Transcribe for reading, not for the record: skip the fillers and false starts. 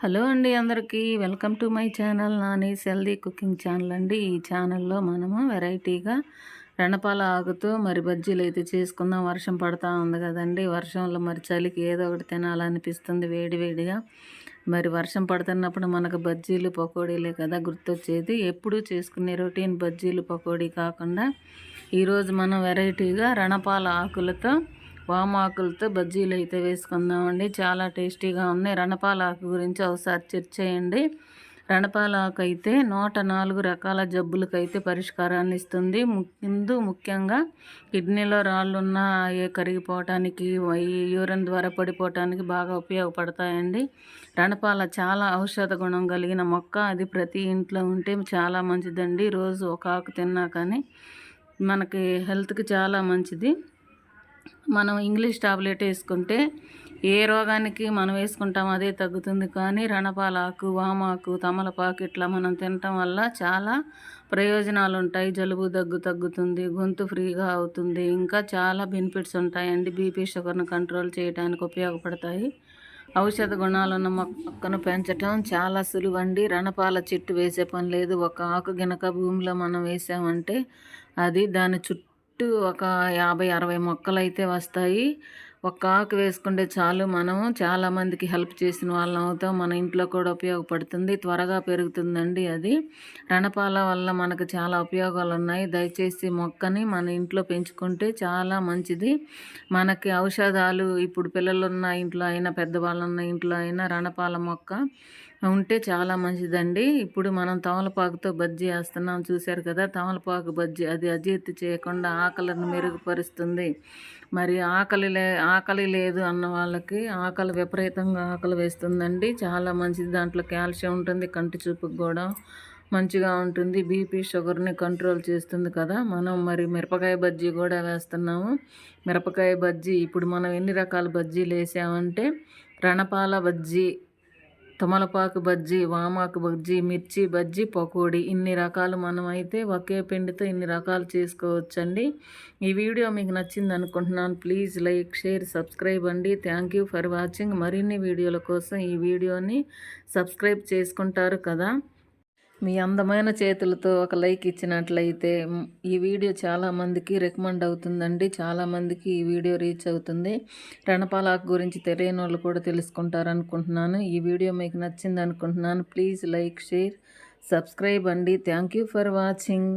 Hello అండి అందరికీ welcome to my channel Nani's healthy cooking channel అండి. ఈ ఛానల్లో మనము వెరైటీగా రణపాల ఆకుతో మరి బజ్జీలు అయితే చేసుకుందాం. వర్షం పడతా ఉంది కదండి, వర్షంలో మరి చలికి ఏదో ఒకటి తినాలనిపిస్తుంది వేడి వేడిగా. మరి వర్షం పడుతున్నప్పుడు మనకు బజ్జీలు పకోడీలే కదా గుర్తొచ్చేది. ఎప్పుడూ చేసుకునే రొటీన్ బజ్జీలు పకోడీ కాకుండా ఈరోజు మనం వెరైటీగా రణపాల ఆకులతో వామాకులతో బజ్జీలు అయితే వేసుకుందామండి. చాలా టేస్టీగా ఉన్నాయి. రణపాల ఆకు గురించి ఒకసారి చర్చ చేయండి. రణపాల ఆకు అయితే 104 రకాల జబ్బులకైతే పరిష్కారాన్ని ఇస్తుంది. ముఖ్యంగా కిడ్నీలో రాళ్ళున్న కరిగిపోవటానికి, యూరిన్ ద్వారా పడిపోవటానికి బాగా ఉపయోగపడతాయండి. రణపాల చాలా ఔషధ గుణం కలిగిన మొక్క. అది ప్రతి ఇంట్లో ఉంటే చాలా మంచిదండి. రోజు ఒక ఆకు తిన్నా కానీ మనకి హెల్త్కి చాలా మంచిది. మనం ఇంగ్లీష్ టాబ్లెట్ వేసుకుంటే ఏ రోగానికి మనం వేసుకుంటాం అదే తగ్గుతుంది. కానీ రణపాలాకు, వామాకు, తమలపాకు ఇట్లా మనం తినటం వల్ల చాలా ప్రయోజనాలు ఉంటాయి. జలుబు దగ్గు తగ్గుతుంది, గొంతు ఫ్రీగా అవుతుంది, ఇంకా చాలా బెనిఫిట్స్ ఉంటాయండి. బీపీ షుగర్ను కంట్రోల్ చేయడానికి ఉపయోగపడతాయి. ఔషధ గుణాలున్న మొక్కను పెంచటం చాలా సులువండి. రణపాల చెట్టు వేసే పని లేదు. ఒక ఆకు గినక భూమిలో మనం వేసామంటే అది దాని చుట్టూ ఒక 50-60 మొక్కలు అయితే వస్తాయి. ఒక్క ఆకు వేసుకుంటే చాలు, మనము చాలామందికి హెల్ప్ చేసిన వాళ్ళం అవుతాం. మన ఇంట్లో కూడా ఉపయోగపడుతుంది, త్వరగా పెరుగుతుందండి. అది రణపాల వల్ల మనకు చాలా ఉపయోగాలు ఉన్నాయి. దయచేసి మొక్కని మన ఇంట్లో పెంచుకుంటే చాలా మంచిది. మనకి ఔషధాలు ఇప్పుడు పిల్లలున్న ఇంట్లో అయినా, పెద్దవాళ్ళున్న ఇంట్లో అయినా రణపాల మొక్క ఉంటే చాలా మంచిదండి. ఇప్పుడు మనం తమలపాకుతో బజ్జీ వేస్తున్నాం, చూశారు కదా. తమలపాకు బజ్జీ అది అజీర్తి చేయకుండా ఆకలిని మెరుగుపరుస్తుంది. మరి ఆకలి లేదు అన్న వాళ్ళకి ఆకలి విపరీతంగా ఆకలి వేస్తుందండి. చాలా మంచిది. దాంట్లో కాల్షియం ఉంటుంది, కంటి చూపుకి కూడా మంచిగా ఉంటుంది. బీపీ షుగర్ని కంట్రోల్ చేస్తుంది కదా. మనం మరి మిరపకాయ బజ్జీ కూడా వేస్తున్నాము. మిరపకాయ బజ్జీ ఇప్పుడు మనం ఎన్ని రకాల బజ్జీలు వేసామంటే రణపాల బజ్జీ, తమలపాకు బజ్జీ, వామాకు బజ్జీ, మిర్చి బజ్జీ, పకోడీ, ఇన్ని రకాలు మనం అయితే ఒకే పిండితో ఇన్ని రకాలు చేసుకోవచ్చండి. ఈ వీడియో మీకు నచ్చింది అనుకుంటున్నాను. ప్లీజ్ లైక్, షేర్, సబ్స్క్రైబ్ అండి. Thank you for watching. మరిన్ని వీడియోల కోసం ఈ వీడియోని సబ్స్క్రైబ్ చేసుకుంటారు కదా. మీ అందమైన చేతులతో ఒక లైక్ ఇచ్చినట్లయితే ఈ వీడియో చాలామందికి రికమెండ్ అవుతుందండి. చాలామందికి ఈ వీడియో రీచ్ అవుతుంది. రణపాలాకు గురించి తెలియని వాళ్ళు కూడా తెలుసుకుంటారు అనుకుంటున్నాను. ఈ వీడియో మీకు నచ్చింది అనుకుంటున్నాను. ప్లీజ్ లైక్, షేర్, సబ్స్క్రైబ్ అండి. Thank you for watching.